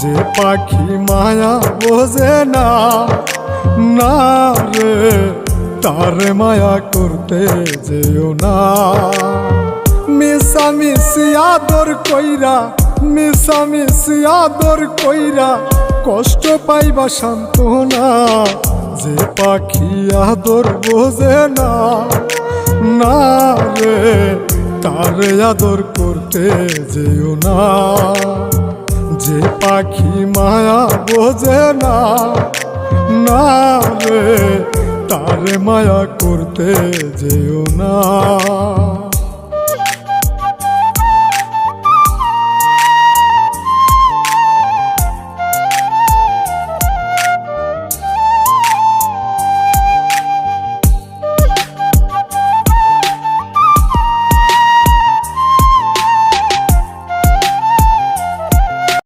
যে পাখি মায়া বোঝে না, না রে তারে মায়া করতে যেও না। মিশামিশি আদর কইরা, মিশামিশি আদর কইরা কষ্ট পাইবা সান্ত্বনা। যে পাখি আদর বোঝে না, না রে তারে আদর করতে যেও না। যে পাখি মায়া বোঝে না, না রে তারে মায়া করতে যেও না।